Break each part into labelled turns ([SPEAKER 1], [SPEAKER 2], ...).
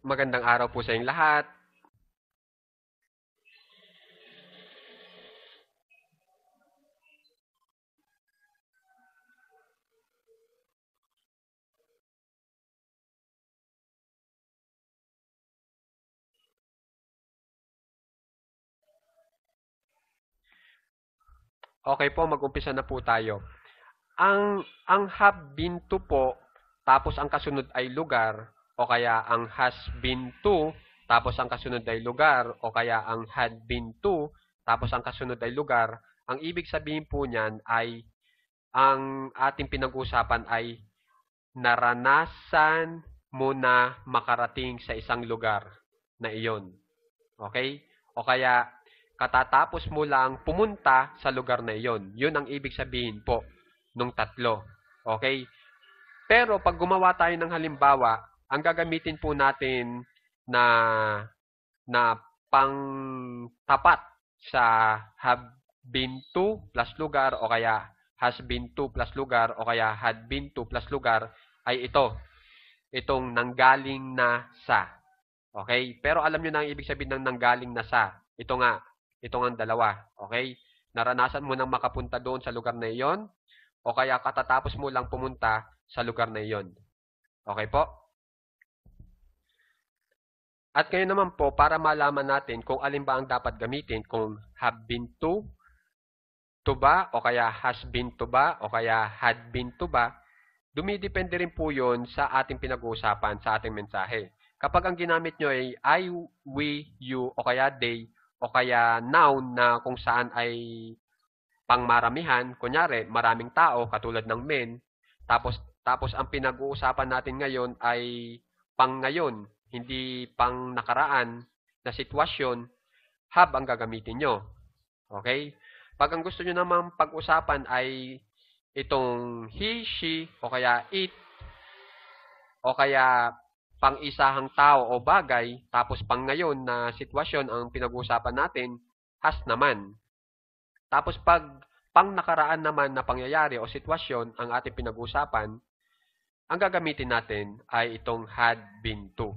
[SPEAKER 1] Magandang araw po sa inyong lahat. Okay po, mag-umpisa na po tayo. Ang have been to po, tapos ang kasunod ay lugar, o kaya ang has been to, tapos ang kasunod ay lugar, o kaya ang had been to, tapos ang kasunod ay lugar. Ang ibig sabihin po niyan ay ang ating pinag-uusapan ay naranasan mo na makarating sa isang lugar na iyon. Okay? O kaya katatapos mo lang pumunta sa lugar na iyon. Yun ang ibig sabihin po nung tatlo. Okay? Pero pag gumawa tayo ng halimbawa, ang gagamitin po natin na na pang tapat sa have been to plus lugar o kaya has been to plus lugar o kaya had been to plus lugar ay ito. Itong nanggaling na sa. Okay? Pero alam nyo na ang ibig sabihin ng nanggaling na sa. Ito nga. Ito nga ang dalawa. Okay? Naranasan mo nang makapunta doon sa lugar na iyon o kaya katatapos mo lang pumunta sa lugar na iyon. Okay po? At ngayon naman po, para malaman natin kung alin ba ang dapat gamitin, kung have been to ba, o kaya has been to ba, o kaya had been to ba, dumidepende rin po yun sa ating pinag-uusapan, sa ating mensahe. Kapag ang ginamit nyo ay I, we, you, o kaya they, o kaya noun na kung saan ay pangmaramihan, kunyari, maraming tao, katulad ng men, tapos ang pinag-uusapan natin ngayon ay pang ngayon, hindi pang nakaraan na sitwasyon, have ang gagamitin nyo. Okay? Pag ang gusto nyo naman pag-usapan ay itong he, she, o kaya it, o kaya pang-isahang tao o bagay, tapos pang ngayon na sitwasyon ang pinag-uusapan natin, has naman. Tapos pag pang nakaraan naman na pangyayari o sitwasyon ang ating pinag-uusapan, ang gagamitin natin ay itong had been to.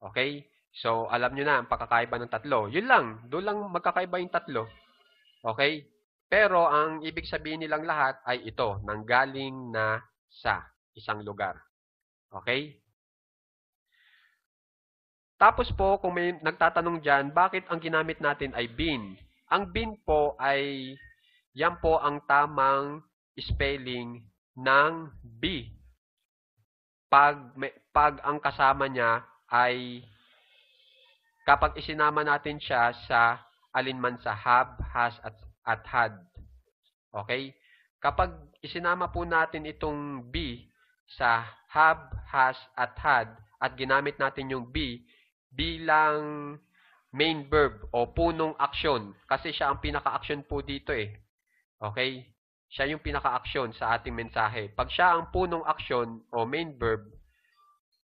[SPEAKER 1] Okay? So, alam nyo na ang pagkakaiba ng tatlo. Yun lang. Doon lang magkakaiba yung tatlo. Okay? Pero ang ibig sabihin nilang lahat ay ito, nanggaling na sa isang lugar. Okay? Tapos po, kung may nagtatanong dyan, bakit ang ginamit natin ay been? Ang been po ay, yan po ang tamang spelling ng be. Pag ang kasama niya ay, kapag isinama natin siya sa alinman sa have, has, at had. Okay? Kapag isinama po natin itong be sa have, has, at had, at ginamit natin yung be bilang main verb o punong aksyon. Kasi siya ang pinaka-aksyon po dito eh. Okay? Siya yung pinaka-aksyon sa ating mensahe. Pag siya ang punong aksyon o main verb,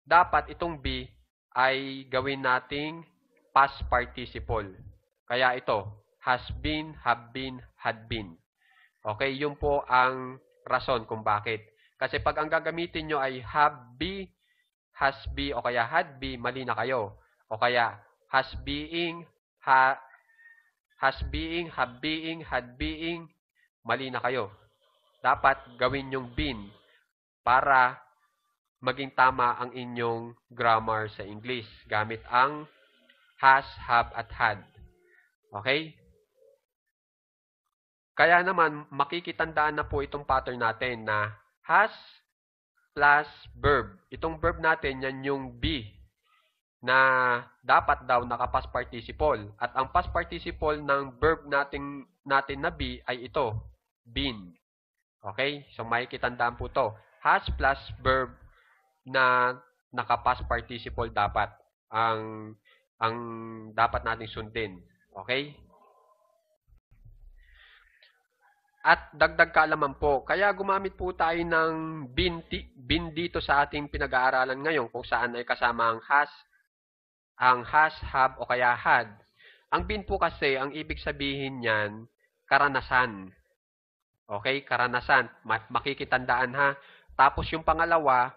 [SPEAKER 1] dapat itong be ay gawin nating past participle. Kaya ito, has been, have been, had been. Okay, yun po ang rason kung bakit. Kasi pag ang gagamitin nyo ay have be, has be, o kaya had be, mali na kayo. O kaya has being, have being, had being, mali na kayo. Dapat gawin yung been para maging tama ang inyong grammar sa English gamit ang has, have, at had. Okay? Kaya naman, makikitandaan na po itong pattern natin na has plus verb. Itong verb natin, yan yung be na dapat daw naka-past participle. At ang past participle ng verb natin na be ay ito, been. Okay? So, makikitandaan po to. Has plus verb na naka-past participle dapat ang dapat nating sundin. Okay? At dagdag kaalaman po, kaya gumamit po tayo ng bin dito sa ating pinag-aaralan ngayon kung saan ay kasama ang has, have, o kaya had. Ang bin po kasi, ang ibig sabihin niyan, karanasan. Okay? Karanasan. Makikitandaan ha. Tapos yung pangalawa,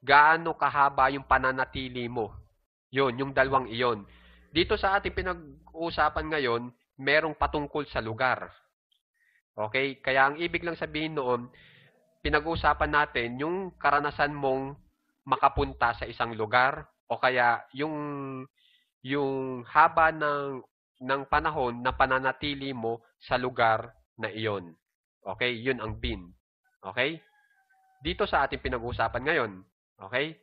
[SPEAKER 1] gaano kahaba yung pananatili mo. Yun, yung dalawang iyon. Dito sa ating pinag-uusapan ngayon, merong patungkol sa lugar. Okay? Kaya ang ibig lang sabihin noon, pinag-uusapan natin yung karanasan mong makapunta sa isang lugar o kaya yung haba ng panahon na pananatili mo sa lugar na iyon. Okay? Yun ang been. Okay? Dito sa ating pinag-uusapan ngayon. Okay?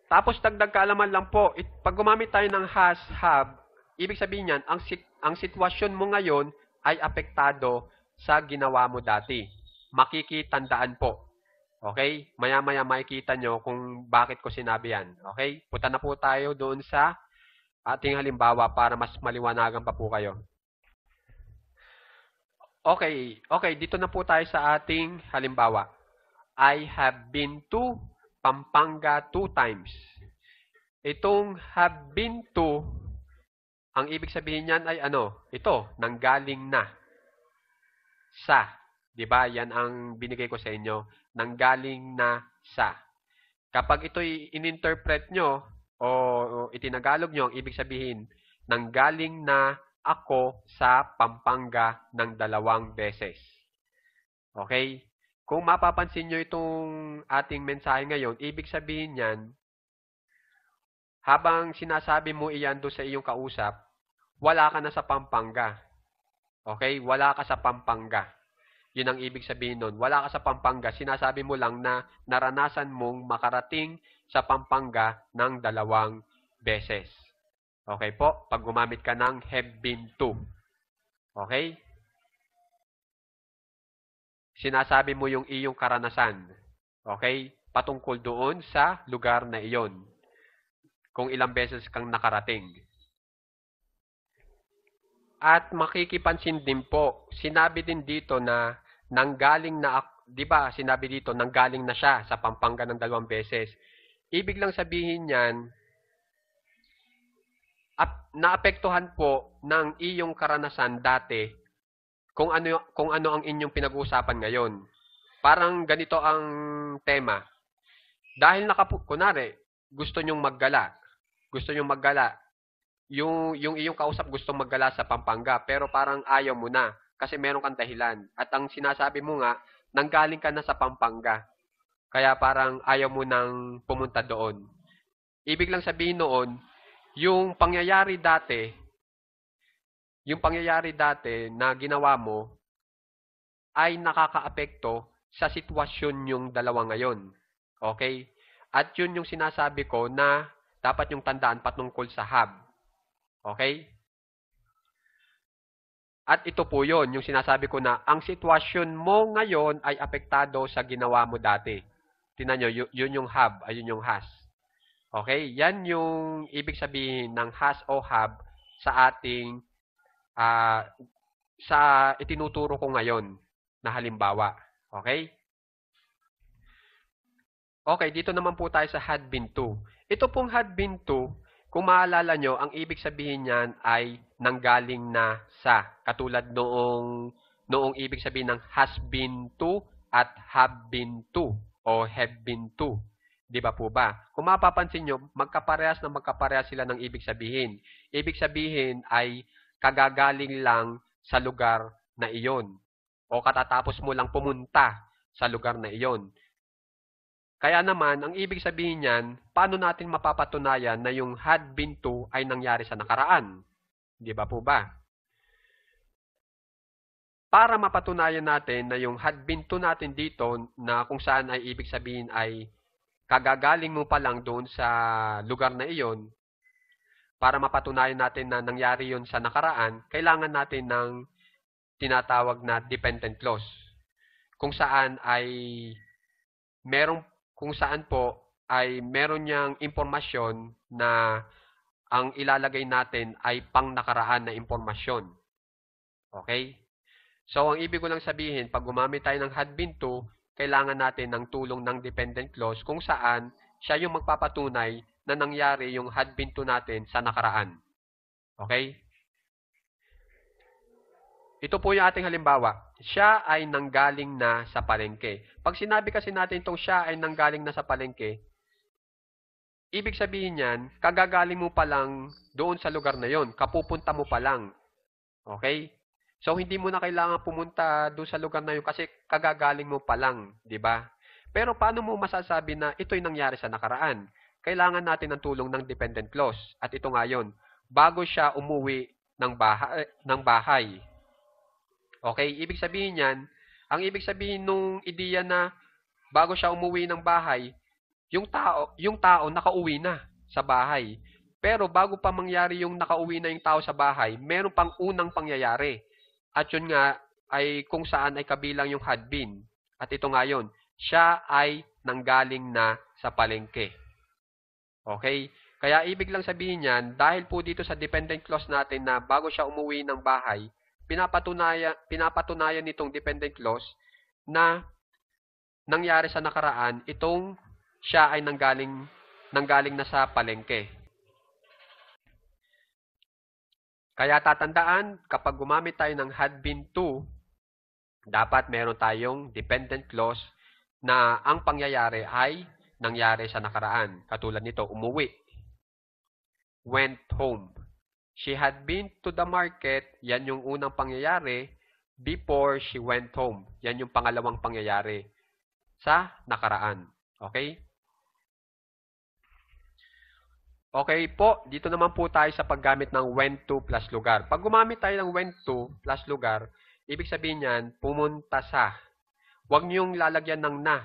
[SPEAKER 1] Tapos dagdag kaalaman lang po, pag gumamit tayo ng has, have, ibig sabihin niyan, ang sitwasyon mo ngayon ay apektado sa ginawa mo dati. Makikitandaan po. Okay? Maya-maya makikita nyo kung bakit ko sinabi yan. Okay? Punta na po tayo doon sa ating halimbawa para mas maliwanagan pa po kayo. Okay, dito na po tayo sa ating halimbawa. I have been to Pampanga 2 times. Itong have been to, ang ibig sabihin niyan ay ano? Ito, nanggaling na. Sa. Diba? Yan ang binigay ko sa inyo. Nanggaling na sa. Kapag ito'y ininterpret nyo o itinagalog nyo, ang ibig sabihin, nanggaling na ako sa Pampanga ng 2 beses. Okay? Kung mapapansin nyo itong ating mensahe ngayon, ibig sabihin yan, habang sinasabi mo iyan doon sa iyong kausap, wala ka na sa Pampanga. Okay? Wala ka sa Pampanga. Yun ang ibig sabihin nun. Wala ka sa Pampanga. Sinasabi mo lang na naranasan mong makarating sa Pampanga ng 2 beses. Okay po? Pag gumamit ka ng have been to. Okay? Sinasabi mo yung iyong karanasan. Okay? Patungkol doon sa lugar na iyon. Kung ilang beses kang nakarating. At makikipansin din po, sinabi din dito na nanggaling na, di ba sinabi dito, nanggaling na siya sa Pampanga ng 2 beses. Ibig lang sabihin niyan, naapektuhan po ng iyong karanasan dati kung ano ang inyong pinag-uusapan ngayon. Parang ganito ang tema. Dahil kunwari, gusto nyong maggala. Yung iyong kausap gustong maggala sa Pampanga, pero parang ayaw mo na kasi meron kang dahilan. At ang sinasabi mo nga, nanggaling ka na sa Pampanga. Kaya parang ayaw mo nang pumunta doon. Ibig lang sabihin noon, yung pangyayari dati na ginawa mo ay nakakaapekto sa sitwasyon yung dalawa ngayon. Okay? At yun yung sinasabi ko na dapat yung tandaan patungkol sa have. Okay? At ito po yun, yung sinasabi ko na ang sitwasyon mo ngayon ay apektado sa ginawa mo dati. Tingnan nyo, yun yung have, ayun yung has. Okay? Yan yung ibig sabihin ng has o have sa ating sa itinuturo ko ngayon na halimbawa. Okay? Okay, dito naman po tayo sa had been to. Ito pong had been to, kung maalala nyo, ang ibig sabihin niyan ay nanggaling na sa. Katulad noong ibig sabihin ng has been to at have been to o have been to. Di ba po ba? Kung mapapansin nyo, magkaparehas sila ng ibig sabihin. Ibig sabihin ay kagagaling lang sa lugar na iyon. O katatapos mo lang pumunta sa lugar na iyon. Kaya naman, ang ibig sabihin niyan, paano natin mapapatunayan na yung had been to ay nangyari sa nakaraan? Di ba po ba? Para mapatunayan natin na yung had been to natin dito, na kung saan ay ibig sabihin ay kagagaling mo pa lang doon sa lugar na iyon, para mapatunayan natin na nangyari yun sa nakaraan, kailangan natin ng tinatawag na dependent clause. Kung saan meron niyang impormasyon na ang ilalagay natin ay pang nakaraan na impormasyon. Okay? So, ang ibig ko lang sabihin, pag gumamit tayo ng had been to, kailangan natin ng tulong ng dependent clause kung saan siya yung magpapatunay na nangyari yung had been to natin sa nakaraan. Okay? Ito po yung ating halimbawa. Siya ay nanggaling na sa palengke. Pag sinabi kasi natin itong siya ay nanggaling na sa palengke, ibig sabihin niyan, kagagaling mo pa lang doon sa lugar na yon, kapupunta mo pa lang. Okay? So, hindi mo na kailangan pumunta doon sa lugar na yun kasi kagagaling mo pa lang, di ba? Pero paano mo masasabi na ito'y nangyari sa nakaraan? Kailangan natin ng tulong ng dependent clause. At ito nga yun, bago siya umuwi ng bahay. Okay? Ibig sabihin yan, ang ibig sabihin nung ideya na bago siya umuwi ng bahay, yung tao nakauwi na sa bahay. Pero bago pa mangyari yung nakauwi na yung tao sa bahay, meron pang unang pangyayari. At yun nga ay kung saan ay kabilang yung had been. At ito nga yun, siya ay nanggaling na sa palengke. Okay? Kaya ibig lang sabihin niyan, dahil po dito sa dependent clause natin na bago siya umuwi ng bahay, pinapatunayan nitong dependent clause na nangyari sa nakaraan itong siya ay nanggaling na sa palengke. Kaya tatandaan, kapag gumamit tayo ng had been to, dapat meron tayong dependent clause na ang pangyayari ay nangyari sa nakaraan. Katulad nito, umuwi. Went home. She had been to the market. Yan yung unang pangyayari before she went home. Yan yung pangalawang pangyayari sa nakaraan. Okay? Okay po, dito naman po tayo sa paggamit ng went to plus lugar. Pag gumamit tayo ng went to plus lugar, ibig sabihin niyan, pumunta sa. Huwag niyong lalagyan ng na.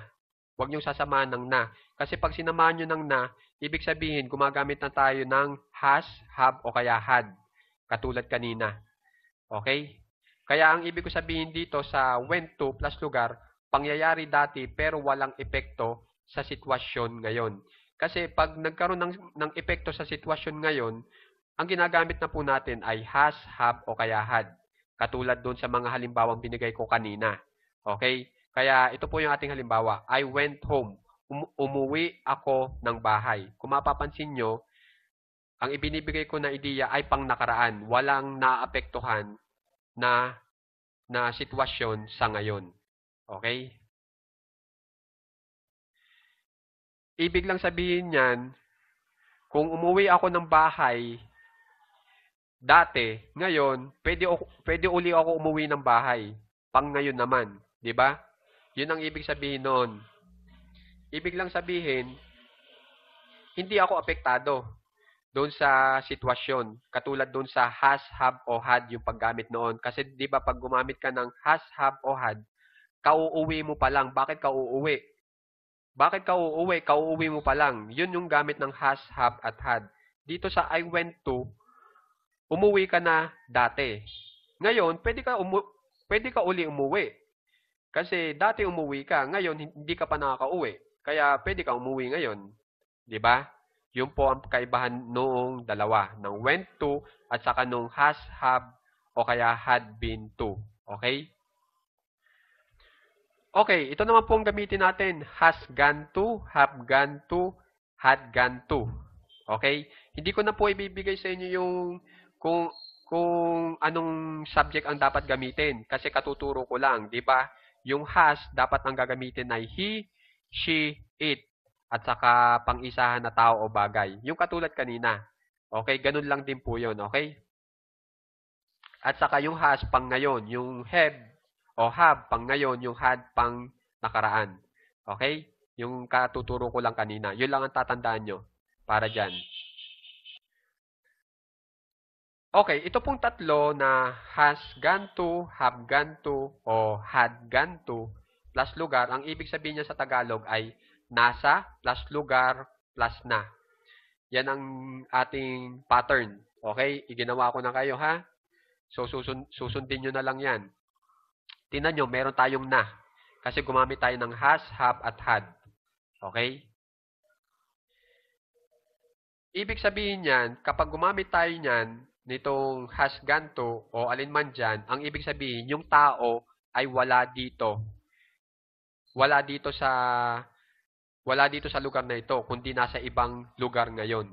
[SPEAKER 1] Huwag niyong sasamahan ng na. Kasi pag sinamahan niyo ng na, ibig sabihin, gumagamit na tayo ng has, have, o kaya had. Katulad kanina. Okay? Kaya ang ibig ko sabihin dito sa went to plus lugar, pangyayari dati pero walang epekto sa sitwasyon ngayon. Kasi pag nagkaroon ng epekto sa sitwasyon ngayon, ang ginagamit na po natin ay has, have, o kaya had. Katulad doon sa mga halimbawang binigay ko kanina. Okay? Kaya ito po yung ating halimbawa. I went home. Umuwi ako ng bahay. Kung mapapansin nyo, ang ibinibigay ko na ideya ay pang nakaraan. Walang naapektuhan na sitwasyon sa ngayon. Okay? Ibig lang sabihin niyan, kung umuwi ako ng bahay dati, ngayon, pwede uli ako umuwi ng bahay. Pang ngayon naman. Di ba? Yun ang ibig sabihin noon. Ibig lang sabihin, hindi ako apektado doon sa sitwasyon. Katulad doon sa has, have, o had yung paggamit noon. Kasi di ba pag gumamit ka ng has, have, o had, kauuwi mo pa lang. Bakit kauuwi? Bakit kauuwi? Kauuwi mo pa lang. Yun yung gamit ng has, have, at had. Dito sa I went to, umuwi ka na dati. Ngayon, pwede ka uli umuwi. Kasi dati umuwi ka, ngayon hindi ka pa nakakauwi. Kaya pwede ka umuwi ngayon. 'Di ba? Yun po ang kaibahan noong dalawa, ng went to at saka nung has, have, o kaya had been to. Okay? Okay, ito naman po ang gamitin natin. Has gone to, have gone to, had gone to. Okay? Hindi ko na po ibibigay sa inyo yung kung anong subject ang dapat gamitin kasi katuturo ko lang, 'di ba? Yung has dapat ang gagamitin ay he, she, it at saka pang-isahan na tao o bagay. Yung katulad kanina. Okay, ganun lang din po 'yon, okay? At saka yung has pang ngayon, yung have pang ngayon, yung had pang nakaraan. Okay? Yung katuturo ko lang kanina. Yun lang ang tatandaan nyo para dyan. Okay, ito pong tatlo na has gone to, have gone to, o had gone to, plus lugar, ang ibig sabihin niya sa Tagalog ay nasa, plus lugar, plus na. Yan ang ating pattern. Okay? Iginawa ko na kayo, ha? So, susundin nyo na lang yan. Tingnan nyo, meron tayong na. Kasi gumamit tayo ng has, have, at had. Okay? Ibig sabihin yan, kapag gumamit tayo niyan, nitong has gone to, o alinman dyan, ang ibig sabihin, yung tao ay wala dito. Wala dito sa lugar na ito, kundi nasa ibang lugar ngayon.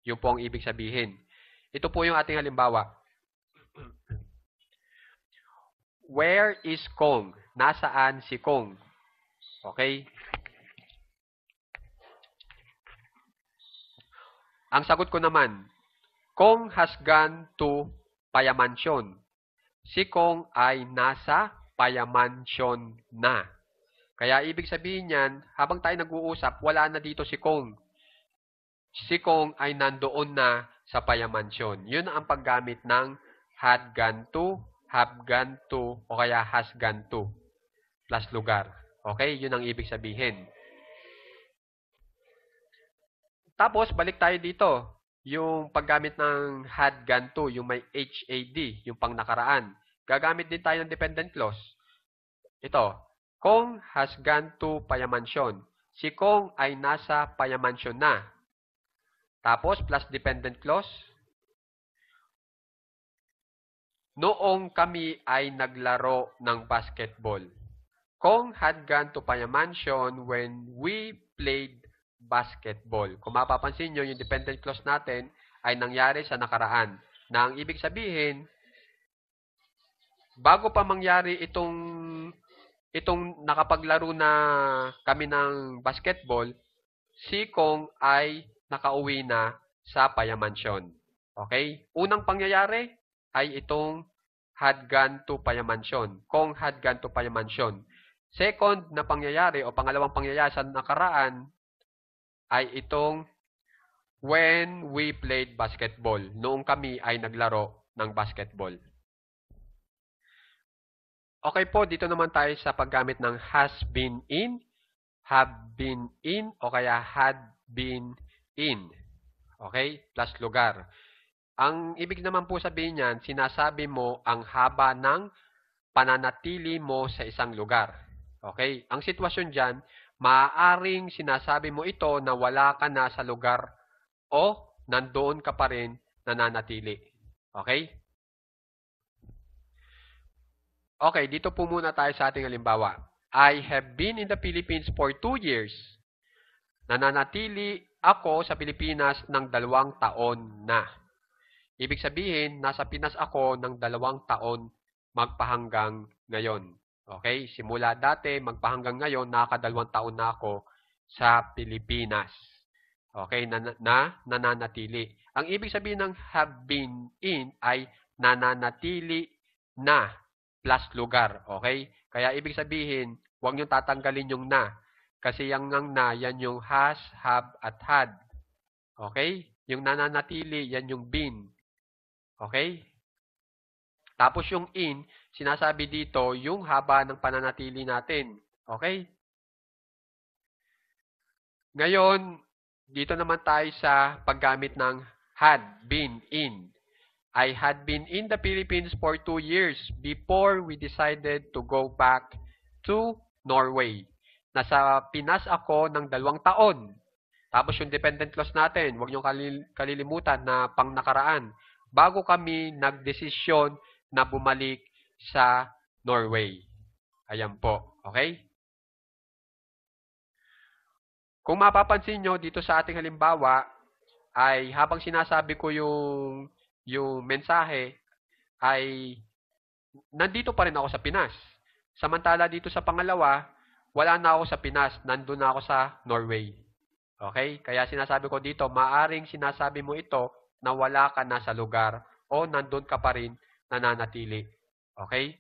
[SPEAKER 1] Yun po ang ibig sabihin. Ito po yung ating halimbawa. Where is Kong? Nasaan si Kong? Okay? Ang sagot ko naman, Kong has gone to Payamansyon. Si Kong ay nasa Payamansyon na. Kaya ibig sabihin niyan, habang tayo nag-uusap, wala na dito si Kong. Si Kong ay nandoon na sa Payamansyon. Yun ang paggamit ng had gone to, have gone to, o kaya has gone to, plus lugar. Okay? Yun ang ibig sabihin. Tapos, balik tayo dito. Yung paggamit ng had gone to, yung may HAD, yung pang nakaraan. Gagamit din tayo ng dependent clause. Ito, Kong has gone to Payamansyon. Si Kong ay nasa Payamansyon na. Tapos, plus dependent clause. Noong kami ay naglaro ng basketball. Kong had gone to Payamansyon when we played basketball. Kung mapapansin nyo, yung dependent clause natin ay nangyari sa nakaraan. Na ang ibig sabihin, bago pa mangyari itong nakapaglaro na kami ng basketball, si Kong ay nakauwi na sa Payamansyon. Okay? Unang pangyayari ay itong had gone to Payamansyon. Kong had gone to Payamansyon. Second na pangyayari o pangalawang pangyayari sa nakaraan ay itong when we played basketball. Noong kami ay naglaro ng basketball. Okay po, dito naman tayo sa paggamit ng has been in, have been in, o kaya had been in. Okay? Plus lugar. Ang ibig naman po sabihin niyan, sinasabi mo ang haba ng pananatili mo sa isang lugar. Okay? Ang sitwasyon dyan, maaaring sinasabi mo ito na wala ka na sa lugar o nandoon ka pa rin nananatili. Okay? Okay, dito po muna tayo sa ating halimbawa. I have been in the Philippines for 2 years. Nananatili ako sa Pilipinas ng 2 taon na. Ibig sabihin, nasa Pinas ako ng 2 taon magpahanggang ngayon. Okay? Simula dati, magpahanggang ngayon, nakaka-2 taon na ako sa Pilipinas. Okay? Nananatili. Ang ibig sabihin ng have been in ay nananatili na plus lugar. Okay? Kaya ibig sabihin, huwag nyo tatanggalin yung na. Kasi yung na, yan yung has, have, at had. Okay? Yung nananatili, yan yung been. Okay? Tapos yung in, sinasabi dito, yung haba ng pananatili natin. Okay? Ngayon, dito naman tayo sa paggamit ng had been in. I had been in the Philippines for 2 years before we decided to go back to Norway. Nasa Pinas ako ng 2 taon. Tapos yung dependent clause natin, huwag niyong kalilimutan na pang nakaraan. Bago kami nagdesisyon na bumalik sa Norway. Ayan po. Okay? Kung mapapansin nyo dito sa ating halimbawa, ay habang sinasabi ko yung mensahe, ay nandito pa rin ako sa Pinas. Samantala dito sa pangalawa, wala na ako sa Pinas, nandun na ako sa Norway. Okay? Kaya sinasabi ko dito, maaring sinasabi mo ito na wala ka na sa lugar o nandun ka pa rin nananatili. Okay?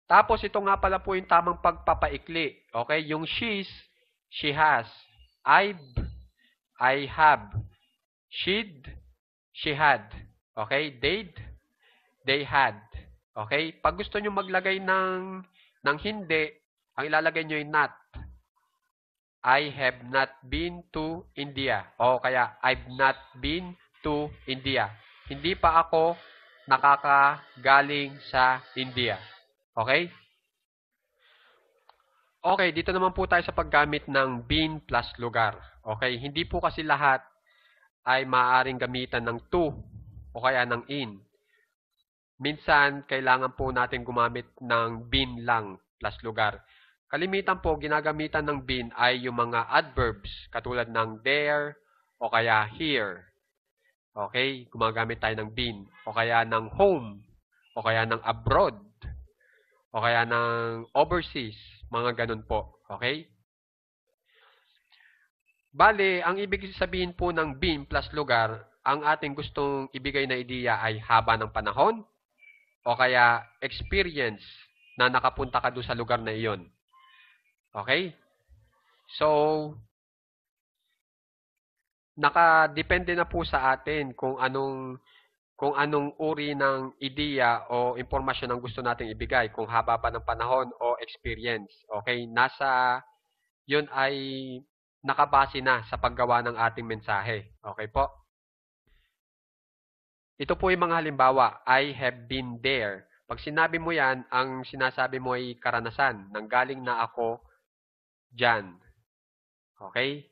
[SPEAKER 1] Tapos ito nga pala po yung tamang pagpapaikli. Okay? Yung she's, she has. I have. She'd, she had. Okay? They had. Okay? Pag gusto nyo maglagay ng hindi, ang ilalagay nyo yung not. I have not been to India. O kaya, I've not been to India. Hindi pa ako nakakagaling sa India. Okay? Okay, dito naman po tayo sa paggamit ng been plus lugar. Okay? Hindi po kasi lahat ay maaaring gamitan ng to o kaya ng in. Minsan, kailangan po natin gumamit ng been lang plus lugar. Kalimitan po, ginagamitan ng been ay yung mga adverbs katulad ng there o kaya here. Okay? Gumagamit tayo ng been o kaya ng home o kaya ng abroad o kaya ng overseas. Mga ganun po. Okay? Bale, ang ibig sabihin po ng been plus lugar, ang ating gustong ibigay na ideya ay haba ng panahon o kaya experience na nakapunta ka doon sa lugar na iyon. Okay? So, nakadepende na po sa atin kung anong uri ng ideya o impormasyon ang gusto nating ibigay, kung haba ba ng panahon o experience. Okay? Yun ay nakabase na sa paggawa ng ating mensahe. Okay po? Ito po yung mga halimbawa. I have been there. Pag sinabi mo yan, ang sinasabi mo ay karanasan. Nanggaling na ako dyan. Okay?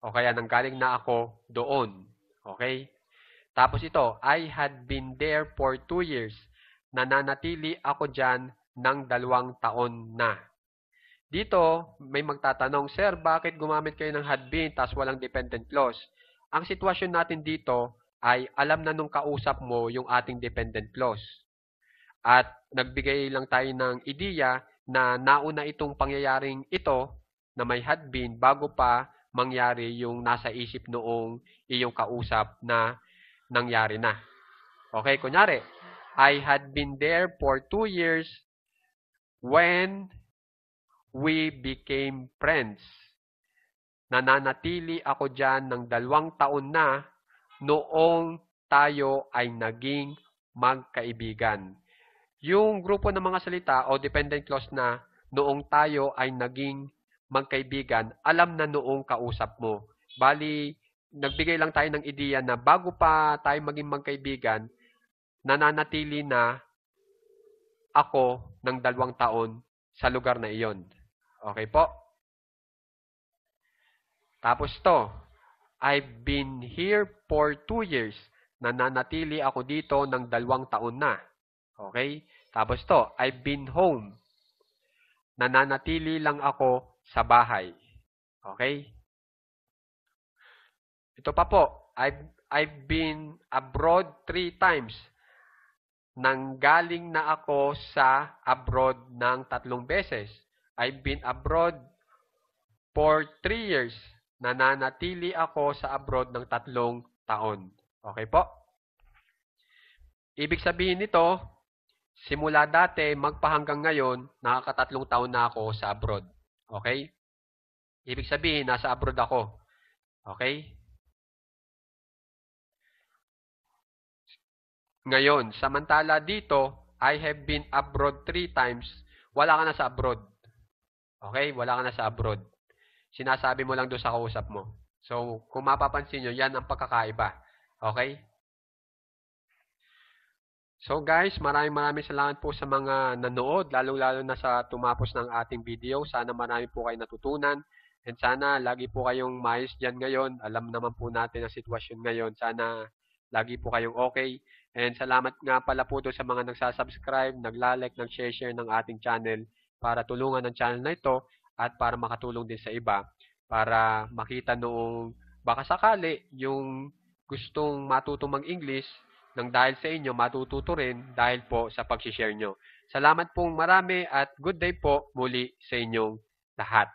[SPEAKER 1] O kaya nanggaling na ako doon. Okay? Tapos ito, I had been there for 2 years. Nananatili ako dyan ng 2 taon na. Dito, may magtatanong, Sir, bakit gumamit kayo ng had been tas walang dependent clause? Ang sitwasyon natin dito ay alam na nung kausap mo yung ating dependent clause. At nagbigay lang tayo ng ideya na nauna itong pangyayaring ito na may had been bago pa mangyari yung nasa isip noong iyong kausap na nangyari na. Okay, kunyari, I had been there for 2 years when we became friends. Nananatili ako dyan ng 2 taon na noong tayo ay naging magkaibigan. Yung grupo ng mga salita o dependent clause na noong tayo ay naging magkaibigan, alam na noong kausap mo. Bali, nagbigay lang tayo ng ideya na bago pa tayo maging magkaibigan, nananatili na ako ng 2 taon sa lugar na iyon. Okay po? Tapos to, I've been here for 2 years. Nananatili ako dito ng 2 taon na. Okay? Tapos to, I've been home. Nananatili lang ako sa bahay. Okay? Ito pa po, I've been abroad 3 times. Nanggaling na ako sa abroad ng 3 beses. I've been abroad for 3 years. Nananatili ako sa abroad ng 3 taon. Okay po? Ibig sabihin nito, simula dati, magpahanggang ngayon, nakaka-3 taon na ako sa abroad. Okay? Ibig sabihin, nasa abroad ako. Okay? Ngayon, samantala dito, I have been abroad 3 times, wala ka na sa abroad. Okay? Wala ka na sa abroad. Sinasabi mo lang doon sa kausap mo. So, kung mapapansin nyo, yan ang pagkakaiba. Okay? So guys, maraming salamat po sa mga nanood, lalo-lalo na sa tumapos ng ating video. Sana marami po kayo natutunan. And sana lagi po kayong maayos dyan ngayon. Alam naman po natin ang sitwasyon ngayon. Sana lagi po kayong okay. And salamat nga pala po doon sa mga nagsasubscribe, naglalike, nag-share ng ating channel para tulungan ang channel na ito at para makatulong din sa iba para makita noong baka sakali yung gustong matutong mag-English nang dahil sa inyo matututo rin dahil po sa pag-share nyo. Salamat pong marami at good day po muli sa inyong lahat.